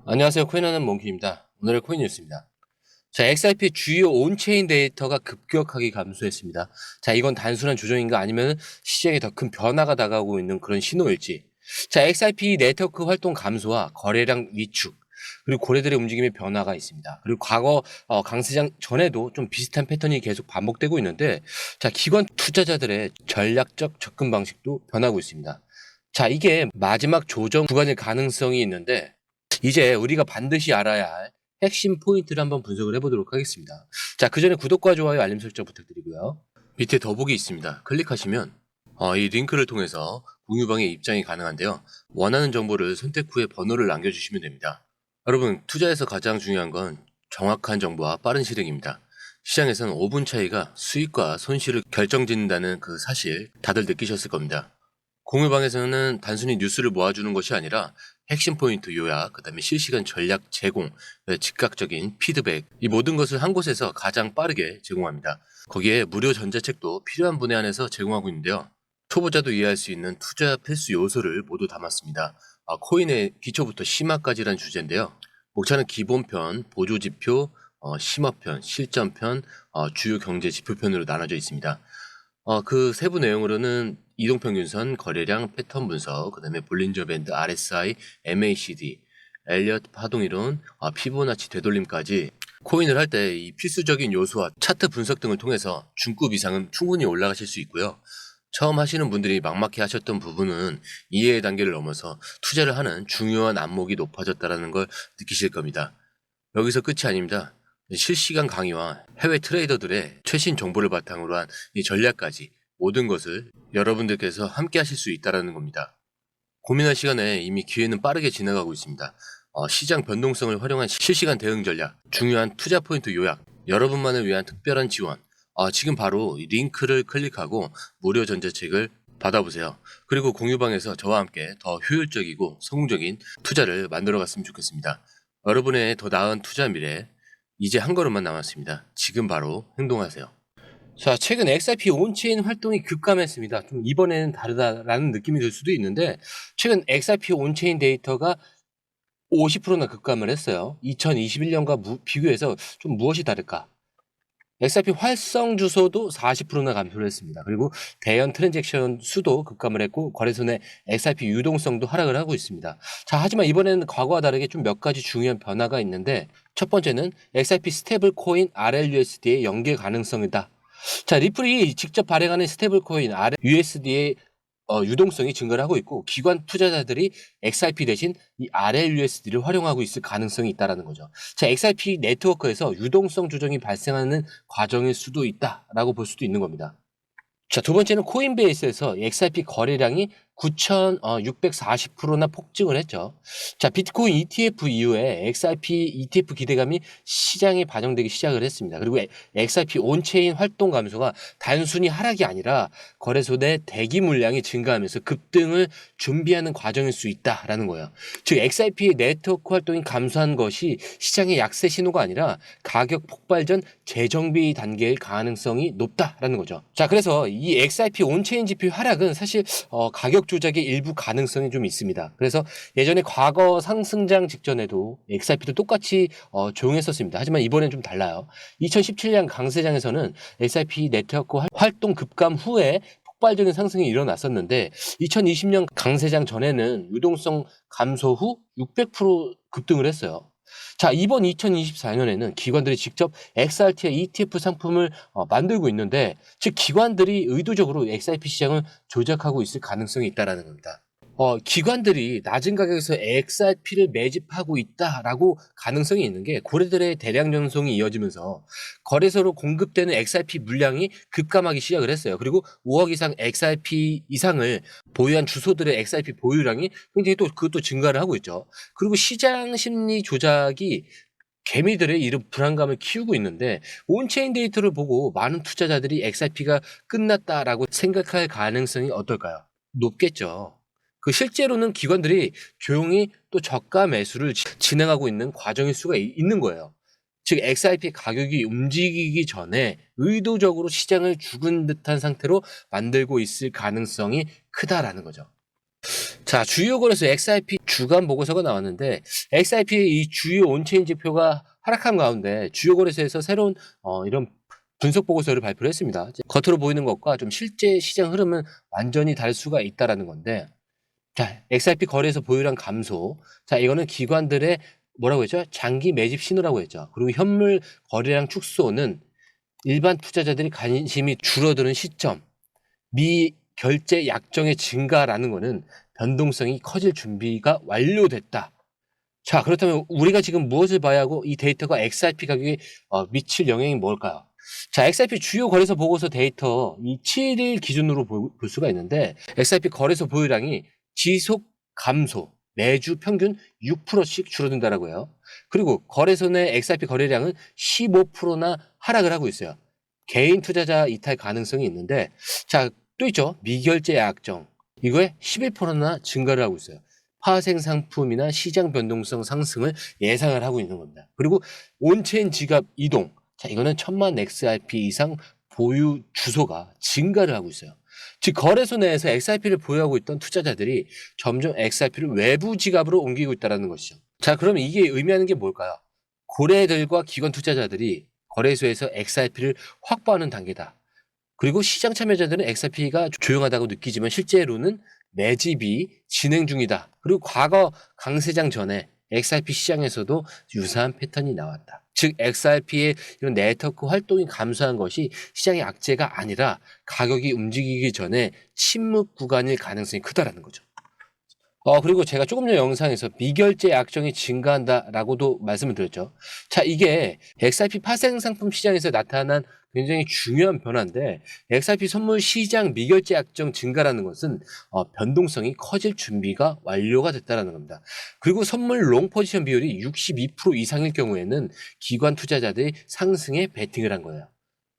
안녕하세요. 코인하는 몽키입니다. 오늘의 코인 뉴스입니다. 자, XRP 주요 온체인 데이터가 급격하게 감소했습니다. 자, 이건 단순한 조정인가 아니면 시장에 더 큰 변화가 다가오고 있는 그런 신호일지. 자, XRP 네트워크 활동 감소와 거래량 위축, 그리고 고래들의 움직임의 변화가 있습니다. 그리고 과거 강세장 전에도 좀 비슷한 패턴이 계속 반복되고 있는데, 자, 기관 투자자들의 전략적 접근 방식도 변하고 있습니다. 자, 이게 마지막 조정 구간일 가능성이 있는데, 이제 우리가 반드시 알아야 할 핵심 포인트를 한번 분석을 해보도록 하겠습니다. 자, 그 전에 구독과 좋아요, 알림 설정 부탁드리고요. 밑에 더보기 있습니다. 클릭하시면 이 링크를 통해서 공유방에 입장이 가능한데요. 원하는 정보를 선택 후에 번호를 남겨주시면 됩니다. 여러분, 투자에서 가장 중요한 건 정확한 정보와 빠른 실행입니다. 시장에서는 5분 차이가 수익과 손실을 결정짓는다는 그 사실 다들 느끼셨을 겁니다. 공유방에서는 단순히 뉴스를 모아주는 것이 아니라 핵심 포인트 요약, 그 다음에 실시간 전략 제공, 즉각적인 피드백, 이 모든 것을 한 곳에서 가장 빠르게 제공합니다. 거기에 무료 전자책도 필요한 분에 한해서 제공하고 있는데요. 초보자도 이해할 수 있는 투자 필수 요소를 모두 담았습니다. 코인의 기초부터 심화까지란 주제인데요. 목차는 기본편, 보조지표, 심화편, 실전편, 주요 경제 지표편으로 나눠져 있습니다. 그 세부 내용으로는 이동평균선, 거래량, 패턴 분석, 그 다음에 볼린저 밴드, RSI, MACD, 엘리엇 파동이론, 피보나치 되돌림까지 코인을 할 때 이 필수적인 요소와 차트 분석 등을 통해서 중급 이상은 충분히 올라가실 수 있고요. 처음 하시는 분들이 막막해 하셨던 부분은 이해의 단계를 넘어서 투자를 하는 중요한 안목이 높아졌다는 걸 느끼실 겁니다. 여기서 끝이 아닙니다. 실시간 강의와 해외 트레이더들의 최신 정보를 바탕으로 한 이 전략까지 모든 것을 여러분들께서 함께 하실 수 있다는 겁니다. 고민할 시간에 이미 기회는 빠르게 지나가고 있습니다. 시장 변동성을 활용한 실시간 대응 전략, 중요한 투자 포인트 요약, 여러분만을 위한 특별한 지원. 지금 바로 이 링크를 클릭하고 무료 전자책을 받아보세요. 그리고 공유방에서 저와 함께 더 효율적이고 성공적인 투자를 만들어 갔으면 좋겠습니다. 여러분의 더 나은 투자 미래, 이제 한 걸음만 남았습니다. 지금 바로 행동하세요. 자, 최근 XRP 온체인 활동이 급감했습니다. 좀 이번에는 다르다라는 느낌이 들 수도 있는데, 최근 XRP 온체인 데이터가 50%나 급감을 했어요. 2021년과 비교해서 좀 무엇이 다를까? XRP 활성 주소도 40%나 감소를 했습니다. 그리고 대연 트랜잭션 수도 급감을 했고, 거래소 내 XRP 유동성도 하락을 하고 있습니다. 자, 하지만 이번에는 과거와 다르게 좀 몇 가지 중요한 변화가 있는데, 첫 번째는 XRP 스테이블 코인 RLUSD의 연계 가능성이다. 자, 리플이 직접 발행하는 스테이블 코인 RLUSD의 유동성이 증가를 하고 있고, 기관 투자자들이 XRP 대신 이 RLUSD를 활용하고 있을 가능성이 있다는 거죠. 자, XRP 네트워크에서 유동성 조정이 발생하는 과정일 수도 있다라고 볼 수도 있는 겁니다. 자, 두 번째는 코인베이스에서 XRP 거래량이 9,640%나 폭증을 했죠. 자, 비트코인 ETF 이후에 XRP ETF 기대감이 시장에 반영되기 시작을 했습니다. 그리고 XRP 온체인 활동 감소가 단순히 하락이 아니라 거래소 내 대기 물량이 증가하면서 급등을 준비하는 과정일 수 있다라는 거예요. 즉, XRP의 네트워크 활동이 감소한 것이 시장의 약세 신호가 아니라 가격 폭발 전 재정비 단계일 가능성이 높다라는 거죠. 자, 그래서 이 XRP 온체인 지표 하락은 사실 가격 조작의 일부 가능성이 좀 있습니다. 그래서 예전에 과거 상승장 직전에도 XRP도 똑같이 조용했었습니다. 하지만 이번엔 좀 달라요. 2017년 강세장에서는 XRP 네트워크 활동 급감 후에 폭발적인 상승이 일어났었는데, 2020년 강세장 전에는 유동성 감소 후 600% 급등을 했어요. 자, 이번 2024년에는 기관들이 직접 XRT의 ETF 상품을 만들고 있는데, 즉 기관들이 의도적으로 XRP 시장을 조작하고 있을 가능성이 있다는 겁니다. 기관들이 낮은 가격에서 XRP를 매집하고 있다라고 가능성이 있는 게, 고래들의 대량 전송이 이어지면서 거래소로 공급되는 XRP 물량이 급감하기 시작을 했어요. 그리고 5억 이상 XRP 이상을 보유한 주소들의 XRP 보유량이 굉장히 또 그것도 증가를 하고 있죠. 그리고 시장 심리 조작이 개미들의 이런 불안감을 키우고 있는데, 온체인 데이터를 보고 많은 투자자들이 XRP가 끝났다라고 생각할 가능성이 어떨까요? 높겠죠. 실제로는 기관들이 조용히 또 저가 매수를 진행하고 있는 과정일 수가 있는 거예요. 즉, XRP 가격이 움직이기 전에 의도적으로 시장을 죽은 듯한 상태로 만들고 있을 가능성이 크다라는 거죠. 자, 자, 주요 거래소 XRP 주간 보고서가 나왔는데 XRP의 이 주요 온체인 지표가 하락한 가운데 주요 거래소에서 새로운 이런 분석 보고서를 발표를 했습니다. 겉으로 보이는 것과 좀 실제 시장 흐름은 완전히 다를 수가 있다라는 건데, 자, XRP 거래소 보유량 감소. 자, 이거는 기관들의 뭐라고 했죠? 장기 매집 신호라고 했죠. 그리고 현물 거래량 축소는 일반 투자자들이 관심이 줄어드는 시점, 미결제 약정의 증가라는 거는 변동성이 커질 준비가 완료됐다. 자, 그렇다면 우리가 지금 무엇을 봐야 하고 이 데이터가 XRP 가격에 미칠 영향이 뭘까요? 자, XRP 주요 거래소 보고서 데이터 이 7일 기준으로 볼 수가 있는데 XRP 거래소 보유량이 지속 감소, 매주 평균 6%씩 줄어든다라고요. 그리고 거래소 내 XRP 거래량은 15%나 하락을 하고 있어요. 개인 투자자 이탈 가능성이 있는데, 자, 또 있죠. 미결제 약정. 이거에 11%나 증가를 하고 있어요. 파생 상품이나 시장 변동성 상승을 예상을 하고 있는 겁니다. 그리고 온체인 지갑 이동. 자, 이거는 1000만 XRP 이상 보유 주소가 증가를 하고 있어요. 즉, 거래소 내에서 XRP를 보유하고 있던 투자자들이 점점 XRP를 외부 지갑으로 옮기고 있다는 것이죠. 자, 그러면 이게 의미하는 게 뭘까요? 고래들과 기관 투자자들이 거래소에서 XRP를 확보하는 단계다. 그리고 시장 참여자들은 XRP가 조용하다고 느끼지만 실제로는 매집이 진행 중이다. 그리고 과거 강세장 전에 XRP 시장에서도 유사한 패턴이 나왔다. 즉 XRP의 이런 네트워크 활동이 감소한 것이 시장의 악재가 아니라 가격이 움직이기 전에 침묵 구간일 가능성이 크다라는 거죠. 그리고 제가 조금 전 영상에서 미결제 약정이 증가한다라고도 말씀을 드렸죠. 자, 이게 XRP 파생 상품 시장에서 나타난 굉장히 중요한 변화인데, XRP 선물 시장 미결제 약정 증가라는 것은 변동성이 커질 준비가 완료가 됐다라는 겁니다. 그리고 선물 롱 포지션 비율이 62% 이상일 경우에는 기관 투자자들이 상승에 베팅을 한 거예요.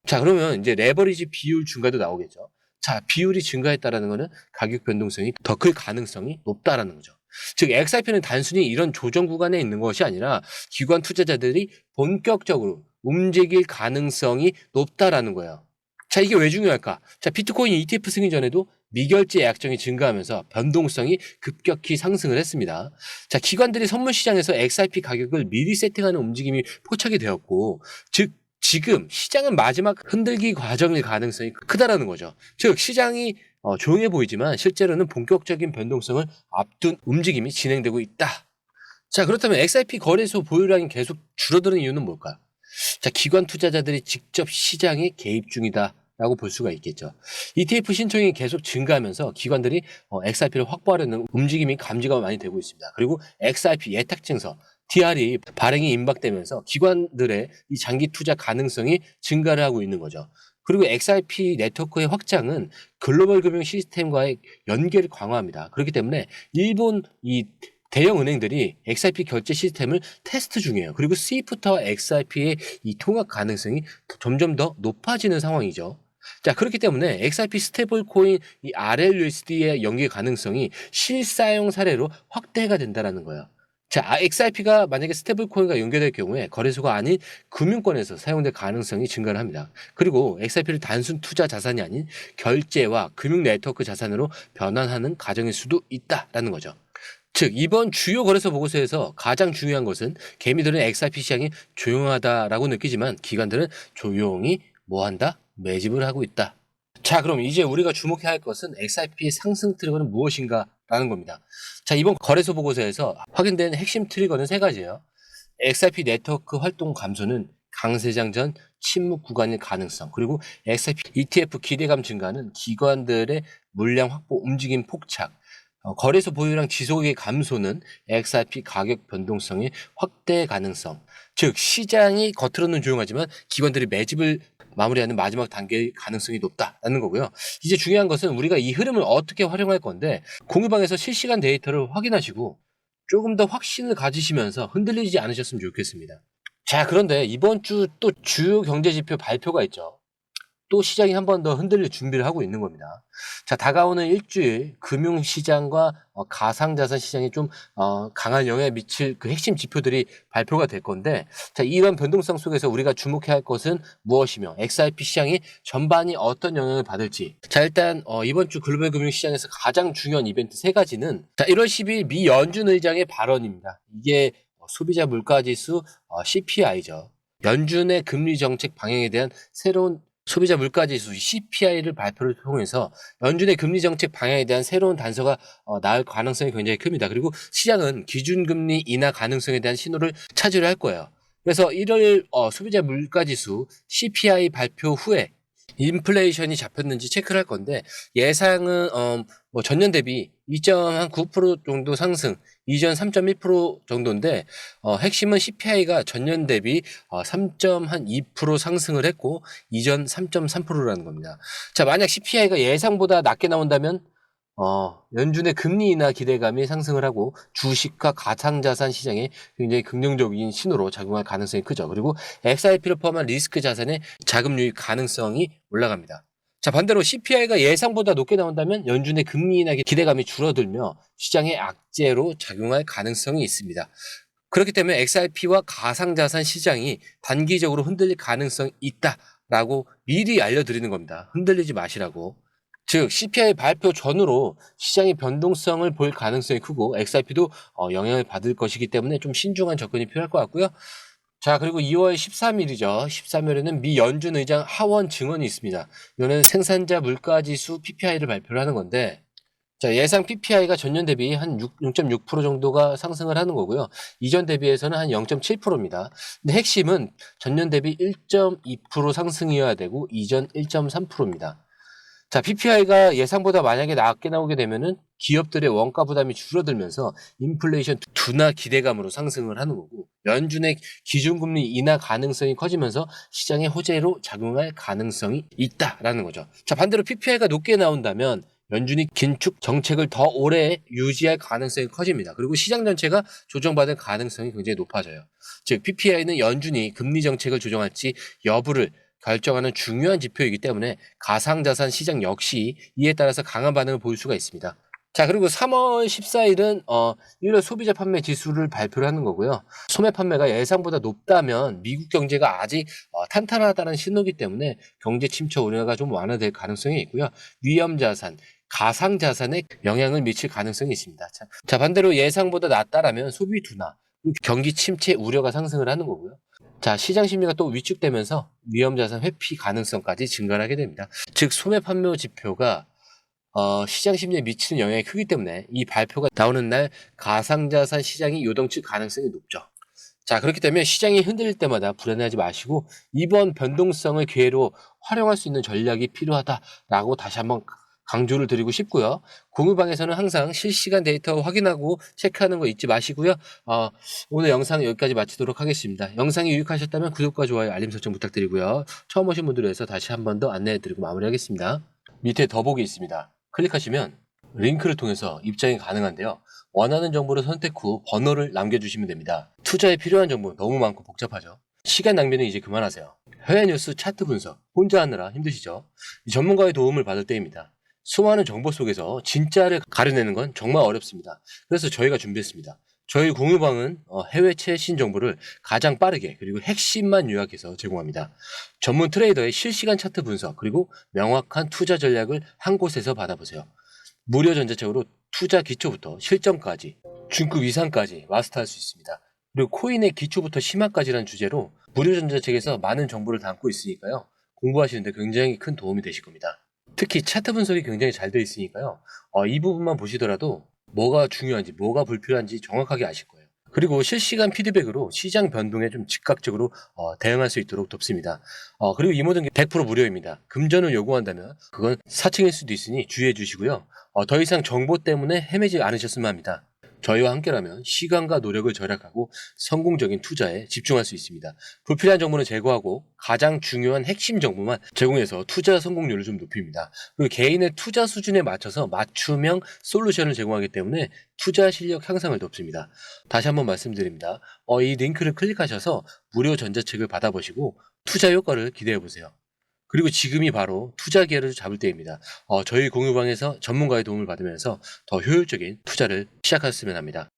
자, 그러면 이제 레버리지 비율 증가도 나오겠죠. 자, 비율이 증가했다라는 것은 가격 변동성이 더 클 가능성이 높다라는 거죠. 즉, XRP는 단순히 이런 조정 구간에 있는 것이 아니라 기관 투자자들이 본격적으로 움직일 가능성이 높다라는 거예요. 자, 이게 왜 중요할까? 자, 비트코인 ETF 승인 전에도 미결제 약정이 증가하면서 변동성이 급격히 상승을 했습니다. 자, 기관들이 선물 시장에서 XRP 가격을 미리 세팅하는 움직임이 포착이 되었고, 즉 지금 시장은 마지막 흔들기 과정일 가능성이 크다라는 거죠. 즉 시장이 조용해 보이지만 실제로는 본격적인 변동성을 앞둔 움직임이 진행되고 있다. 자, 그렇다면 XRP 거래소 보유량이 계속 줄어드는 이유는 뭘까요? 자, 기관 투자자들이 직접 시장에 개입 중이다라고 볼 수가 있겠죠. ETF 신청이 계속 증가하면서 기관들이 XRP를 확보하려는 움직임이 감지가 많이 되고 있습니다. 그리고 XRP 예탁증서 DR이 발행이 임박되면서 기관들의 이 장기 투자 가능성이 증가를 하고 있는 거죠. 그리고 XRP 네트워크의 확장은 글로벌 금융 시스템과의 연계를 강화합니다. 그렇기 때문에 일본 이 대형 은행들이 XRP 결제 시스템을 테스트 중이에요. 그리고 스위프트와 XRP의 이 통합 가능성이 점점 더 높아지는 상황이죠. 자, 그렇기 때문에 XRP 스테이블 코인 이 RLUSD의 연계 가능성이 실사용 사례로 확대가 된다는 거예요. 자, XRP가 만약에 스테이블 코인과 연결될 경우에 거래소가 아닌 금융권에서 사용될 가능성이 증가를 합니다. 그리고 XRP를 단순 투자 자산이 아닌 결제와 금융 네트워크 자산으로 변환하는 과정일 수도 있다라는 거죠. 즉 이번 주요 거래소 보고서에서 가장 중요한 것은 개미들은 XRP 시장이 조용하다라고 느끼지만 기관들은 조용히 뭐한다? 매집을 하고 있다. 자, 그럼 이제 우리가 주목해야 할 것은 XRP의 상승 트리거는 무엇인가라는 겁니다. 자, 이번 거래소 보고서에서 확인된 핵심 트리거는 세 가지예요. XRP 네트워크 활동 감소는 강세장 전 침묵 구간일 가능성, 그리고 XRP ETF 기대감 증가는 기관들의 물량 확보 움직임 폭착, 거래소 보유량 지속의 감소는 XRP 가격 변동성의 확대 가능성. 즉 시장이 겉으로는 조용하지만 기관들이 매집을 마무리하는 마지막 단계의 가능성이 높다라는 거고요. 이제 중요한 것은 우리가 이 흐름을 어떻게 활용할 건데 공유방에서 실시간 데이터를 확인하시고 조금 더 확신을 가지시면서 흔들리지 않으셨으면 좋겠습니다. 자, 그런데 이번 주 또 주요 경제 지표 발표가 있죠. 또 시장이 한 번 더 흔들릴 준비를 하고 있는 겁니다. 자, 다가오는 일주일 금융시장과 가상자산 시장이 좀 강한 영향을 미칠 그 핵심 지표들이 발표가 될 건데, 자, 이런 변동성 속에서 우리가 주목해야 할 것은 무엇이며 XRP 시장이 전반이 어떤 영향을 받을지. 자, 일단 이번 주 글로벌 금융시장에서 가장 중요한 이벤트 세 가지는, 자, 1월 10일 미 연준 의장의 발언입니다. 이게 소비자 물가지수 CPI죠. 연준의 금리 정책 방향에 대한 새로운 소비자 물가지수 CPI를 발표를 통해서 연준의 금리 정책 방향에 대한 새로운 단서가 나올 가능성이 굉장히 큽니다. 그리고 시장은 기준금리 인하 가능성에 대한 신호를 찾으려 할 거예요. 그래서 1월 소비자 물가지수 CPI 발표 후에 인플레이션이 잡혔는지 체크를 할 건데, 예상은 뭐 전년 대비 2.9% 정도 상승, 이전 3.1% 정도인데, 핵심은 CPI가 전년 대비 3.2% 상승을 했고 이전 3.3%라는 겁니다. 자, 만약 CPI가 예상보다 낮게 나온다면 연준의 금리 인하 기대감이 상승을 하고 주식과 가상자산 시장에 굉장히 긍정적인 신호로 작용할 가능성이 크죠. 그리고 XRP를 포함한 리스크 자산의 자금 유입 가능성이 올라갑니다. 자, 반대로 CPI가 예상보다 높게 나온다면 연준의 금리 인하 기대감이 줄어들며 시장의 악재로 작용할 가능성이 있습니다. 그렇기 때문에 XRP와 가상자산 시장이 단기적으로 흔들릴 가능성이 있다라고 미리 알려드리는 겁니다. 흔들리지 마시라고. 즉 CPI 발표 전후로 시장의 변동성을 보일 가능성이 크고 XRP도 영향을 받을 것이기 때문에 좀 신중한 접근이 필요할 것 같고요. 자, 그리고 2월 13일이죠. 13일에는 미 연준 의장 하원 증언이 있습니다. 이거는 생산자 물가지수 PPI를 발표를 하는 건데, 자, 예상 PPI가 전년 대비 한 6.6% 정도가 상승을 하는 거고요. 이전 대비해서는 한 0.7%입니다. 근데 핵심은 전년 대비 1.2% 상승이어야 되고 이전 1.3%입니다. 자, PPI가 예상보다 만약에 낮게 나오게 되면은 기업들의 원가 부담이 줄어들면서 인플레이션 둔화 기대감으로 상승을 하는 거고, 연준의 기준금리 인하 가능성이 커지면서 시장의 호재로 작용할 가능성이 있다라는 거죠. 자, 반대로 PPI가 높게 나온다면 연준이 긴축 정책을 더 오래 유지할 가능성이 커집니다. 그리고 시장 전체가 조정받을 가능성이 굉장히 높아져요. 즉 PPI는 연준이 금리 정책을 조정할지 여부를 결정하는 중요한 지표이기 때문에 가상자산 시장 역시 이에 따라서 강한 반응을 보일 수가 있습니다. 자, 그리고 3월 14일은 1월 소비자 판매 지수를 발표를 하는 거고요. 소매 판매가 예상보다 높다면 미국 경제가 아직 탄탄하다는 신호이기 때문에 경제 침체 우려가 좀 완화될 가능성이 있고요. 위험 자산, 가상 자산에 영향을 미칠 가능성이 있습니다. 자, 반대로 예상보다 낮다라면 소비 둔화, 경기 침체 우려가 상승을 하는 거고요. 자, 시장 심리가 또 위축되면서 위험자산 회피 가능성까지 증가하게 됩니다. 즉 소매 판매 지표가 시장 심리에 미치는 영향이 크기 때문에 이 발표가 나오는 날 가상자산 시장이 요동칠 가능성이 높죠. 자, 그렇기 때문에 시장이 흔들릴 때마다 불안해하지 마시고 이번 변동성을 기회로 활용할 수 있는 전략이 필요하다라고 다시 한번 강조를 드리고 싶고요. 공유방에서는 항상 실시간 데이터 확인하고 체크하는 거 잊지 마시고요. 오늘 영상 여기까지 마치도록 하겠습니다. 영상이 유익하셨다면 구독과 좋아요, 알림 설정 부탁드리고요. 처음 오신 분들을 위해서 다시 한 번 더 안내해드리고 마무리하겠습니다. 밑에 더보기 있습니다. 클릭하시면 링크를 통해서 입장이 가능한데요. 원하는 정보를 선택 후 번호를 남겨주시면 됩니다. 투자에 필요한 정보 너무 많고 복잡하죠. 시간 낭비는 이제 그만하세요. 해외 뉴스 차트 분석 혼자 하느라 힘드시죠? 전문가의 도움을 받을 때입니다. 수많은 정보 속에서 진짜를 가려내는 건 정말 어렵습니다. 그래서 저희가 준비했습니다. 저희 공유방은 해외 최신 정보를 가장 빠르게 그리고 핵심만 요약해서 제공합니다. 전문 트레이더의 실시간 차트 분석 그리고 명확한 투자 전략을 한 곳에서 받아보세요. 무료 전자책으로 투자 기초부터 실전까지 중급 이상까지 마스터할 수 있습니다. 그리고 코인의 기초부터 심화까지라는 주제로 무료 전자책에서 많은 정보를 담고 있으니까요. 공부하시는데 굉장히 큰 도움이 되실 겁니다. 특히 차트 분석이 굉장히 잘 되어 있으니까요. 이 부분만 보시더라도 뭐가 중요한지 뭐가 불필요한지 정확하게 아실 거예요. 그리고 실시간 피드백으로 시장 변동에 좀 즉각적으로 대응할 수 있도록 돕습니다. 그리고 이 모든 게 100% 무료입니다. 금전을 요구한다면 그건 사칭일 수도 있으니 주의해 주시고요. 더 이상 정보 때문에 헤매지 않으셨으면 합니다. 저희와 함께라면 시간과 노력을 절약하고 성공적인 투자에 집중할 수 있습니다. 불필요한 정보는 제거하고 가장 중요한 핵심 정보만 제공해서 투자 성공률을 좀 높입니다. 그리고 개인의 투자 수준에 맞춰서 맞춤형 솔루션을 제공하기 때문에 투자 실력 향상을 돕습니다. 다시 한번 말씀드립니다. 이 링크를 클릭하셔서 무료 전자책을 받아보시고 투자 효과를 기대해 보세요. 그리고 지금이 바로 투자 기회를 잡을 때입니다. 저희 공유방에서 전문가의 도움을 받으면서 더 효율적인 투자를 시작하셨으면 합니다.